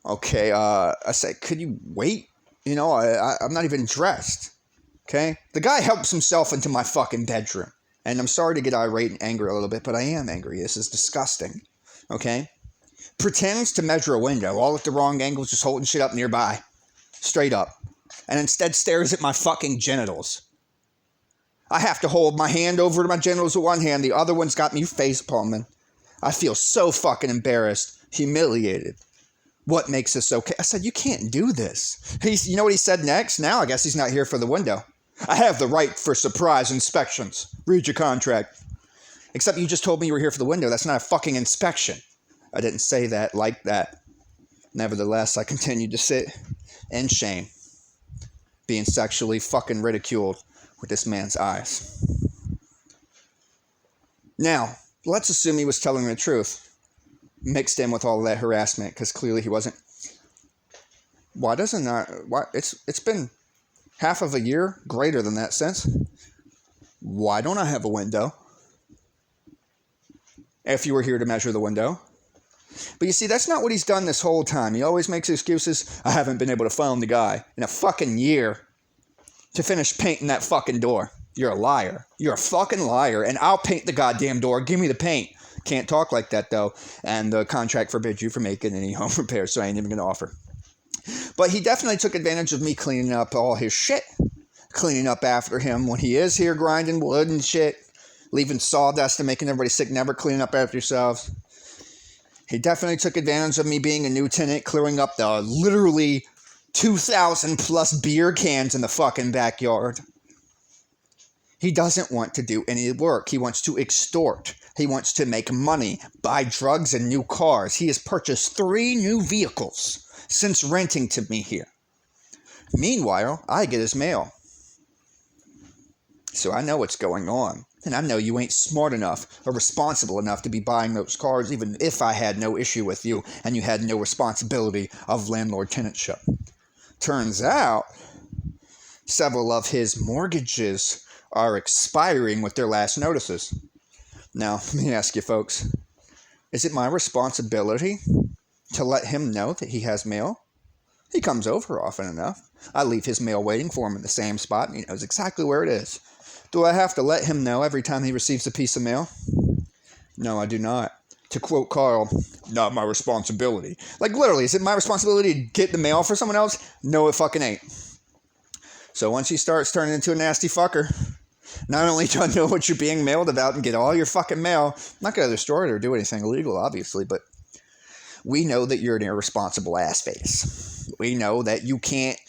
Okay, I said, could you wait? You know, I'm not even dressed. Okay? The guy helps himself into my fucking bedroom. And I'm sorry to get irate and angry a little bit, but I am angry. This is disgusting. Okay? Pretends to measure a window, all at the wrong angles, just holding shit up nearby. Straight up. And instead stares at my fucking genitals. I have to hold my hand over to my genitals with one hand. The other one's got me face palming. I feel so fucking embarrassed. Humiliated. What makes this okay? I said, you can't do this. You know what he said next? Now I guess he's not here for the window. I have the right for surprise inspections. Read your contract. Except you just told me you were here for the window. That's not a fucking inspection. I didn't say that like that. Nevertheless, I continued to sit in shame, being sexually fucking ridiculed with this man's eyes. Now, let's assume he was telling the truth. Mixed in with all of that harassment, because clearly he wasn't. Why doesn't that? Why it's been half of a year, greater than that since. Why don't I have a window? If you were here to measure the window. But you see, that's not what he's done this whole time. He always makes excuses. I haven't been able to phone the guy in a fucking year to finish painting that fucking door. You're a liar. You're a fucking liar, and I'll paint the goddamn door. Give me the paint. Can't talk like that, though, and the contract forbids you from making any home repairs, so I ain't even going to offer. But he definitely took advantage of me cleaning up all his shit, cleaning up after him when he is here grinding wood and shit, leaving sawdust and making everybody sick, never cleaning up after yourselves. He definitely took advantage of me being a new tenant, clearing up the literally 2,000 plus beer cans in the fucking backyard. He doesn't want to do any work. He wants to extort. He wants to make money, buy drugs and new cars. He has purchased 3 new vehicles since renting to me here. Meanwhile, I get his mail. So I know what's going on. And I know you ain't smart enough or responsible enough to be buying those cars, even if I had no issue with you and you had no responsibility of landlord-tenantship. Turns out, several of his mortgages are expiring with their last notices. Now, let me ask you folks, is it my responsibility to let him know that he has mail? He comes over often enough. I leave his mail waiting for him in the same spot, and he knows exactly where it is. Do I have to let him know every time he receives a piece of mail? No, I do not. To quote Carl, not my responsibility. Like, literally, is it my responsibility to get the mail for someone else? No, it fucking ain't. So once he starts turning into a nasty fucker, not only do I know what you're being mailed about and get all your fucking mail, I'm not going to destroy it or do anything illegal, obviously, but we know that you're an irresponsible ass face. We know that you can't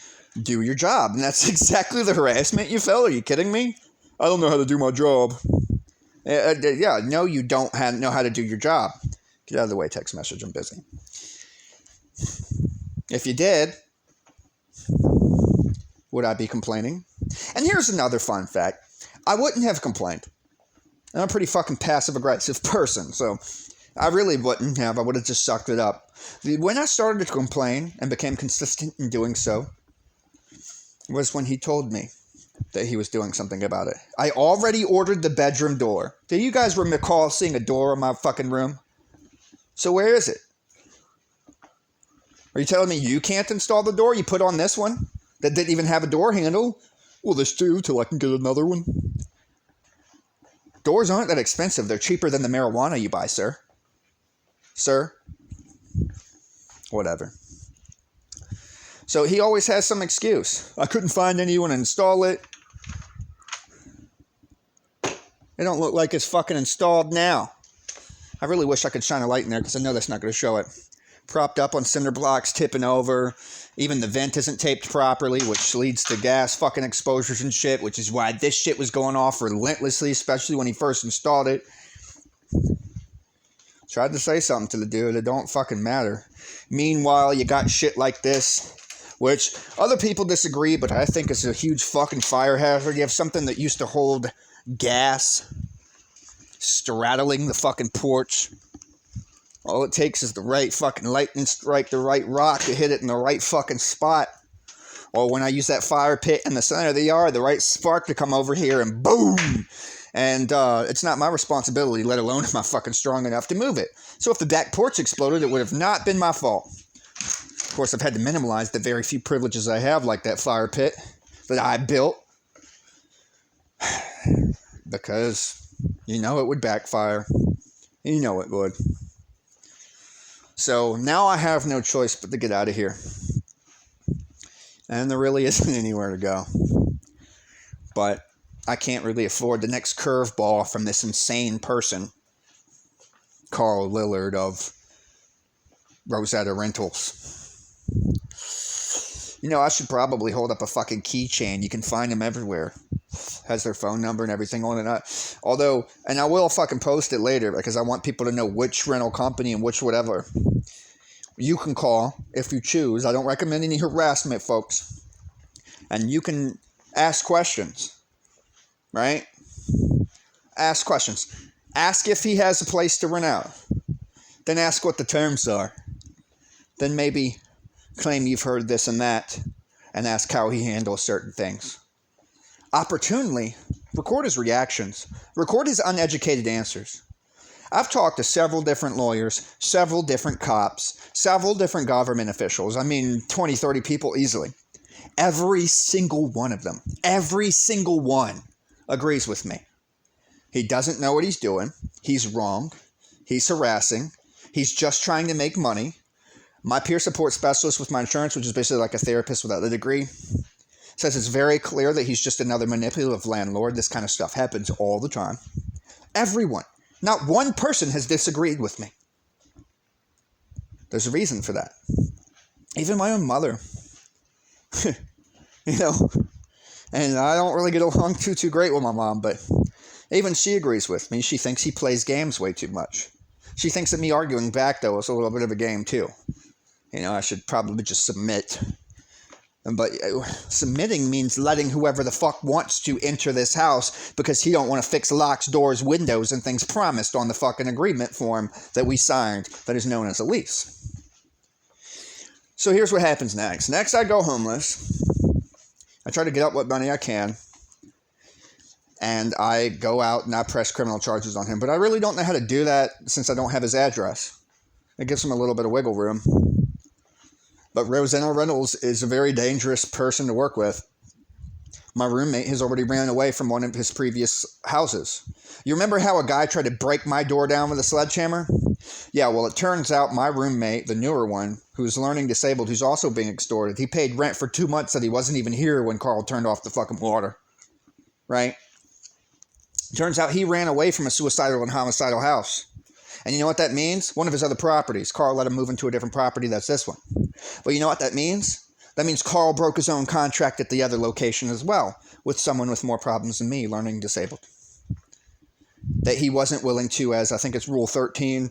do your job, and that's exactly the harassment you felt. Are you kidding me? I don't know how to do my job. Yeah, no, you don't know how to do your job. Get out of the way, text message, I'm busy. If you did, would I be complaining? And here's another fun fact. I wouldn't have complained. I'm a pretty fucking passive-aggressive person, so I really wouldn't have. I would have just sucked it up. When I started to complain and became consistent in doing so was when he told me that he was doing something about it. I already ordered the bedroom door. Do you guys recall seeing a door in my fucking room? So where is it? Are you telling me you can't install the door you put on this one that didn't even have a door handle? Well, this too, till I can get another one. Doors aren't that expensive. They're cheaper than the marijuana you buy, sir. Sir? Whatever. So he always has some excuse. I couldn't find anyone to install it. It don't look like it's fucking installed now. I really wish I could shine a light in there because I know that's not going to show it. Propped up on cinder blocks, tipping over. Even the vent isn't taped properly, which leads to gas fucking exposures and shit, which is why this shit was going off relentlessly, especially when he first installed it. Tried to say something to the dude. It don't fucking matter. Meanwhile, you got shit like this, which other people disagree, but I think it's a huge fucking fire hazard. You have something that used to hold gas straddling the fucking porch. All it takes is the right fucking lightning strike, the right rock to hit it in the right fucking spot. Or when I use that fire pit in the center of the yard, the right spark to come over here and boom! And it's not my responsibility, let alone am I fucking strong enough to move it. So if the back porch exploded, it would have not been my fault. Of course, I've had to minimize the very few privileges I have, like that fire pit that I built. Because you know it would backfire. You know it would. So now I have no choice but to get out of here. And there really isn't anywhere to go. But I can't really afford the next curveball from this insane person, Carl Lillard of Rosetta Rentals. You know, I should probably hold up a fucking keychain. You can find them everywhere. Has their phone number and everything on it. Although, and I will fucking post it later because I want people to know which rental company and which whatever you can call if you choose. I don't recommend any harassment, folks. And you can ask questions, right? Ask questions. Ask if he has a place to rent out. Then ask what the terms are. Then maybe claim you've heard this and that and ask how he handles certain things. Opportunely, record his reactions. Record his uneducated answers. I've talked to several different lawyers, several different cops, several different government officials. I mean, 20, 30 people easily. Every single one of them, every single one agrees with me. He doesn't know what he's doing. He's wrong. He's harassing. He's just trying to make money. My peer support specialist with my insurance, which is basically like a therapist without the degree, says it's very clear that he's just another manipulative landlord. This kind of stuff happens all the time. Everyone. Not one person has disagreed with me. There's a reason for that. Even my own mother. You know, and I don't really get along too great with my mom, but even she agrees with me. She thinks he plays games way too much. She thinks that me arguing back, though, is a little bit of a game, too. You know, I should probably just submit. But submitting means letting whoever the fuck wants to enter this house because he don't want to fix locks, doors, windows, and things promised on the fucking agreement form that we signed that is known as a lease. So here's what happens next. Next, I go homeless. I try to get up what money I can. And I go out and I press criminal charges on him. But I really don't know how to do that since I don't have his address. It gives him a little bit of wiggle room. But Rosetta Rentals is a very dangerous person to work with. My roommate has already ran away from one of his previous houses. You remember how a guy tried to break my door down with a sledgehammer? Yeah, well, it turns out my roommate, the newer one, who's learning disabled, who's also being extorted, he paid rent for 2 months that he wasn't even here when Carl turned off the fucking water. Right? Turns out he ran away from a suicidal and homicidal house. And you know what that means? One of his other properties. Carl let him move into a different property. That's this one. But you know what that means? That means Carl broke his own contract at the other location as well, with someone with more problems than me, learning disabled. That he wasn't willing to, as I think it's Rule 13,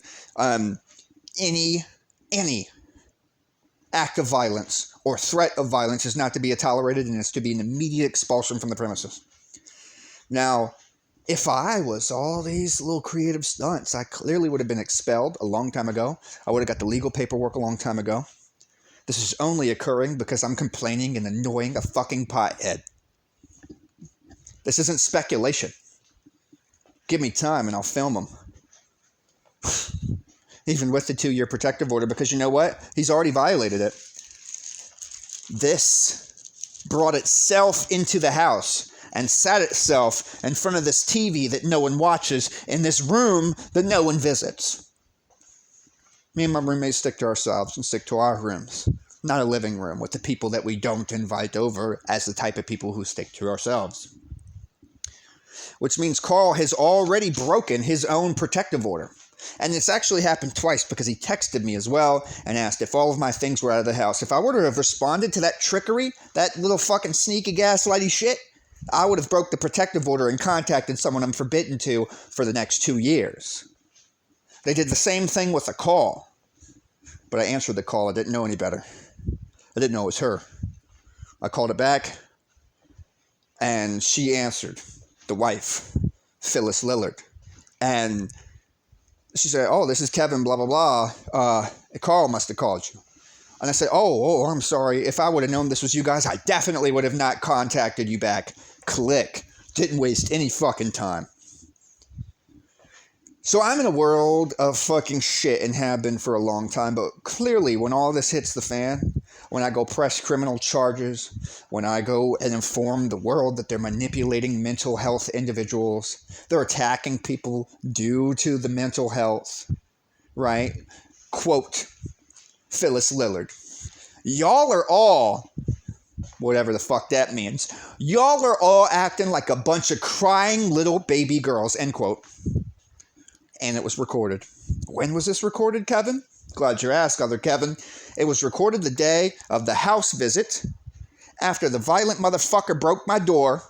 any act of violence or threat of violence is not to be tolerated, and it's to be an immediate expulsion from the premises. Now, if I was all these little creative stunts, I clearly would have been expelled a long time ago. I would have got the legal paperwork a long time ago. This is only occurring because I'm complaining and annoying a fucking pothead. This isn't speculation. Give me time and I'll film him. Even with the 2-year protective order, because you know what? He's already violated it. This brought itself into the house and sat itself in front of this TV that no one watches in this room that no one visits. Me and my roommates stick to ourselves and stick to our rooms. Not a living room with the people that we don't invite over as the type of people who stick to ourselves. Which means Carl has already broken his own protective order. And it's actually happened twice because he texted me as well and asked if all of my things were out of the house. If I were to have responded to that trickery, that little fucking sneaky gaslighty shit, I would have broke the protective order and contacted someone I'm forbidden to for the next 2 years. They did the same thing with a call. But I answered the call. I didn't know any better. I didn't know it was her. I called it back, and she answered, the wife, Phyllis Lillard. And she said, oh, this is Kevin, blah, blah, blah. Carl must have called you. And I said, oh, I'm sorry. If I would have known this was you guys, I definitely would have not contacted you back. Click. Didn't waste any fucking time. So I'm in a world of fucking shit and have been for a long time. But clearly, when all this hits the fan, when I go press criminal charges, when I go and inform the world that they're manipulating mental health individuals, they're attacking people due to the mental health, right? Quote, Phyllis Lillard. Y'all are all, whatever the fuck that means, y'all are all acting like a bunch of crying little baby girls, end quote. And it was recorded. When was this recorded, Kevin? Glad you asked, other Kevin. It was recorded the day of the house visit after the violent motherfucker broke my door,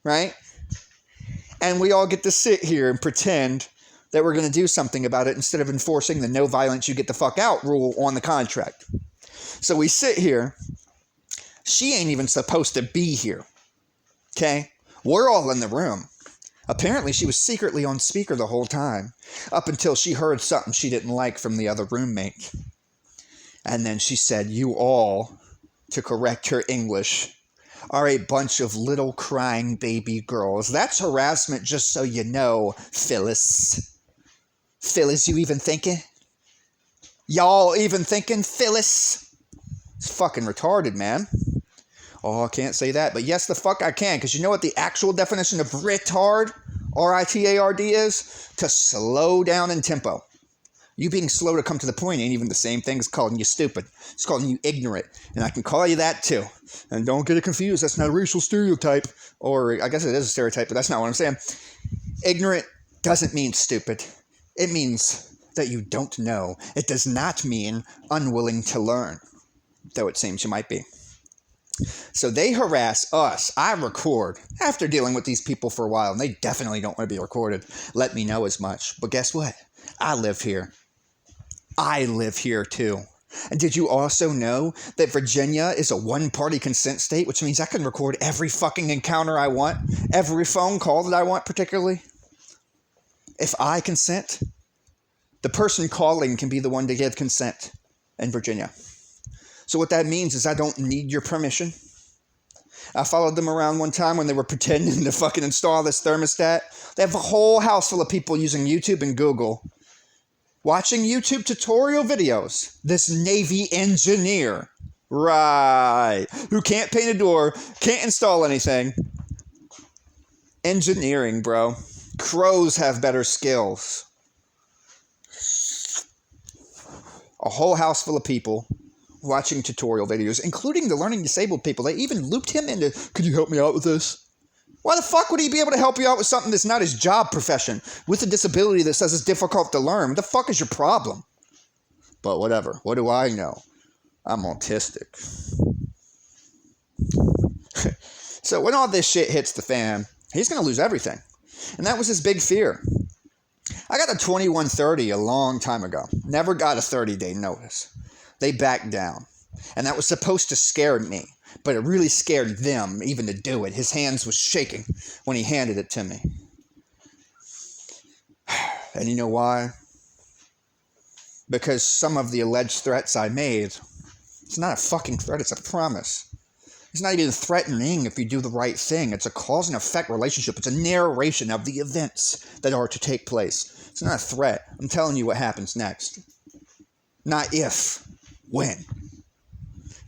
right? And we all get to sit here and pretend that we're going to do something about it instead of enforcing the no violence, you get the fuck out rule on the contract. So we sit here. She ain't even supposed to be here. Okay? We're all in the room. Apparently, she was secretly on speaker the whole time, up until she heard something she didn't like from the other roommate. And then she said, you all, to correct her English, are a bunch of little crying baby girls. That's harassment, just so you know, Phyllis. Phyllis, you even thinking? Y'all even thinking, Phyllis? It's fucking retarded, man. Oh, I can't say that. But yes, the fuck I can. Because you know what the actual definition of retard, R-I-T-A-R-D, is? To slow down in tempo. You being slow to come to the point ain't even the same thing as calling you stupid. It's calling you ignorant. And I can call you that too. And don't get it confused. That's not a racial stereotype. Or I guess it is a stereotype, but that's not what I'm saying. Ignorant doesn't mean stupid. It means that you don't know. It does not mean unwilling to learn. Though it seems you might be. So they harass us. I record after dealing with these people for a while, and they definitely don't want to be recorded. Let me know as much. But guess what? I live here. I live here too. And did you also know that Virginia is a one-party consent state, which means I can record every fucking encounter I want, every phone call that I want particularly? If I consent, the person calling can be the one to give consent in Virginia. So what that means is I don't need your permission. I followed them around one time when they were pretending to fucking install this thermostat. They have a whole house full of people using YouTube and Google, watching YouTube tutorial videos. This Navy engineer Right. Who can't paint a door, can't install anything. Engineering, bro. Crows have better skills. A whole house full of people watching tutorial videos, including the learning disabled people. They even looped him into, could you help me out with this? Why the fuck would he be able to help you out with something that's not his job profession, with a disability that says it's difficult to learn? What the fuck is your problem? But whatever. What do I know? I'm autistic. So when all this shit hits the fan, he's going to lose everything. And that was his big fear. I got a 2130 a long time ago. Never got a 30-day notice. They backed down. And that was supposed to scare me. But it really scared them even to do it. His hands was shaking when he handed it to me. And you know why? Because some of the alleged threats I made, it's not a fucking threat, it's a promise. It's not even threatening if you do the right thing. It's a cause and effect relationship. It's a narration of the events that are to take place. It's not a threat. I'm telling you what happens next. Not if, when.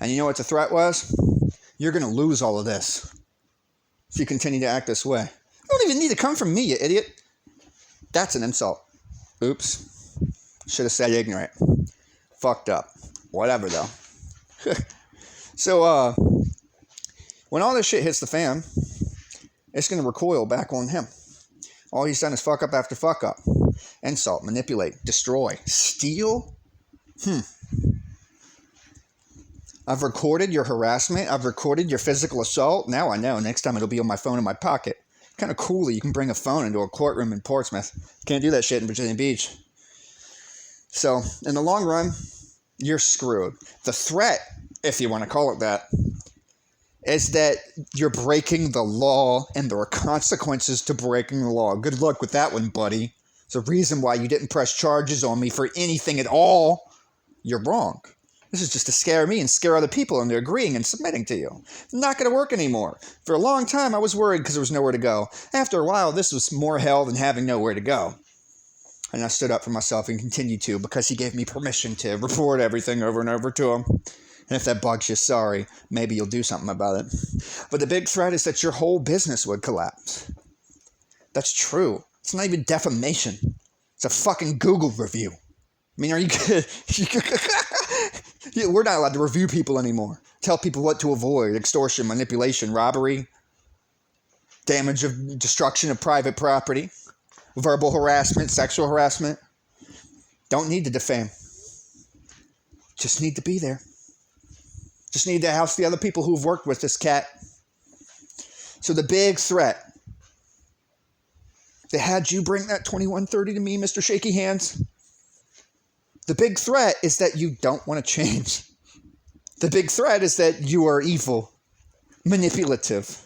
And you know what the threat was? You're going to lose all of this if you continue to act this way. You don't even need to come from me, you idiot. That's an insult. Oops. Should have said ignorant. Fucked up. Whatever, though. So, when all this shit hits the fan, it's going to recoil back on him. All he's done is fuck up after fuck up. Insult, manipulate, destroy, steal. I've recorded your harassment. I've recorded your physical assault. Now I know. Next time it'll be on my phone in my pocket. Kind of cool that you can bring a phone into a courtroom in Portsmouth. Can't do that shit in Virginia Beach. So, in the long run, you're screwed. The threat, if you want to call it that, is that you're breaking the law and there are consequences to breaking the law. Good luck with that one, buddy. It's a reason why you didn't press charges on me for anything at all. You're wrong. This is just to scare me and scare other people into agreeing and submitting to you. Not going to work anymore. For a long time, I was worried because there was nowhere to go. After a while, this was more hell than having nowhere to go. And I stood up for myself and continued to because he gave me permission to report everything over and over to him. And if that bugs you, sorry, maybe you'll do something about it. But the big threat is that your whole business would collapse. That's true. It's not even defamation. It's a fucking Google review. I mean, are you good? We're not allowed to review people anymore. Tell people what to avoid. Extortion, manipulation, robbery, damage of destruction of private property, verbal harassment, sexual harassment. Don't need to defame. Just need to be there. Just need to house the other people who've worked with this cat. So the big threat. They had you bring that 2130 to me, Mr. Shaky Hands. The big threat is that you don't want to change. The big threat is that you are evil, manipulative.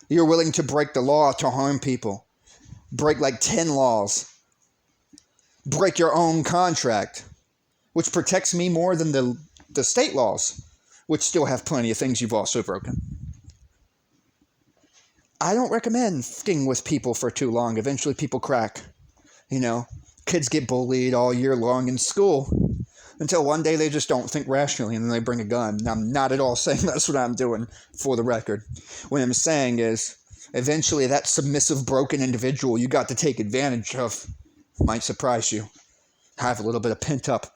You're willing to break the law to harm people. Break like 10 laws. Break your own contract, which protects me more than the state laws, which still have plenty of things you've also broken. I don't recommend f***ing with people for too long. Eventually people crack. You know, kids get bullied all year long in school until one day they just don't think rationally and then they bring a gun. And I'm not at all saying that's what I'm doing, for the record. What I'm saying is eventually that submissive, broken individual you got to take advantage of might surprise you. Have a little bit of pent-up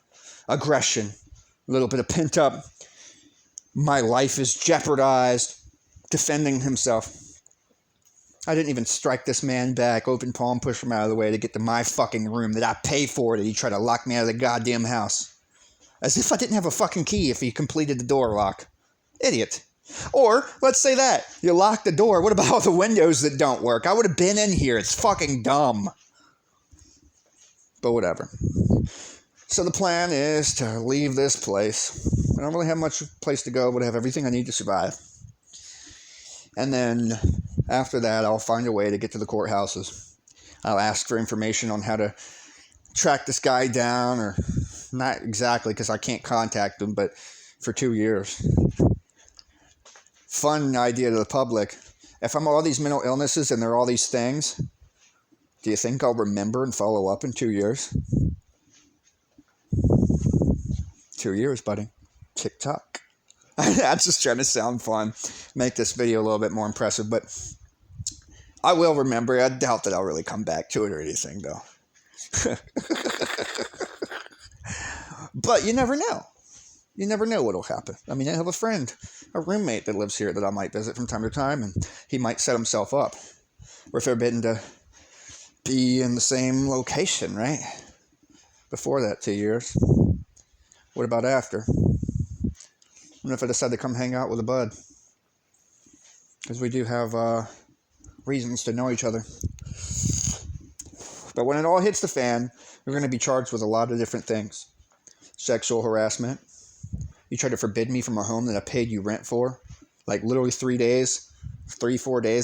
aggression, a little bit of pent-up, my life is jeopardized, defending himself. I didn't even strike this man back, open palm, push him out of the way to get to my fucking room that I pay for, that he tried to lock me out of the goddamn house. As if I didn't have a fucking key if he completed the door lock. Idiot. Or, let's say that. You lock the door. What about all the windows that don't work? I would have been in here. It's fucking dumb. But whatever. So the plan is to leave this place. I don't really have much place to go, but I have everything I need to survive. And then after that, I'll find a way to get to the courthouses. I'll ask for information on how to track this guy down, or not exactly because I can't contact him, but for 2 years. Fun idea to the public. If I'm all these mental illnesses and there are all these things, do you think I'll remember and follow up in 2 years? 2 years, buddy. Tick-tock. I'm just trying to sound fun, make this video a little bit more impressive, but I will remember. I doubt that I'll really come back to it or anything, though. But you never know. You never know what'll happen. I mean, I have a friend, a roommate that lives here that I might visit from time to time, and he might set himself up. We're forbidden to be in the same location, right? Before that, 2 years. What about after? What if I decide to come hang out with a bud? Because we do have reasons to know each other. But when it all hits the fan, you're going to be charged with a lot of different things. Sexual harassment. You tried to forbid me from a home that I paid you rent for. Like literally 4 days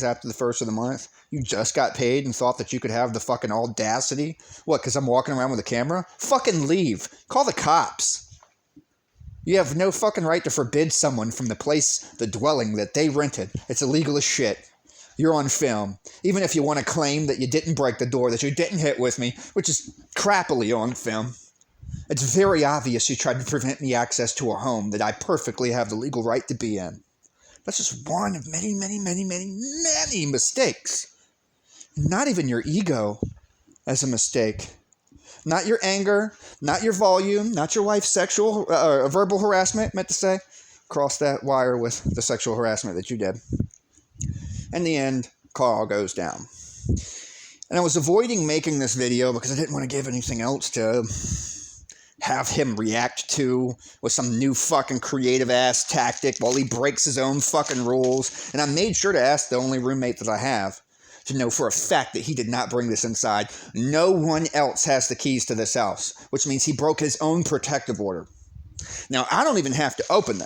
after the first of the month. You just got paid and thought that you could have the fucking audacity. What, because I'm walking around with a camera? Fucking leave. Call the cops. You have no fucking right to forbid someone from the place, the dwelling that they rented. It's illegal as shit. You're on film. Even if you want to claim that you didn't break the door, that you didn't hit with me, which is crappily on film. It's very obvious you tried to prevent me access to a home that I perfectly have the legal right to be in. That's just one of many, many, many, many, many mistakes. Not even your ego as a mistake. Not your anger, not your volume, not your wife's sexual, verbal harassment, meant to say. Cross that wire with the sexual harassment that you did. In the end, Carl goes down. And I was avoiding making this video because I didn't want to give anything else to have him react to with some new fucking creative ass tactic while he breaks his own fucking rules. And I made sure to ask the only roommate that I have to know for a fact that he did not bring this inside. No one else has the keys to this house, which means he broke his own protective order. Now, I don't even have to open them.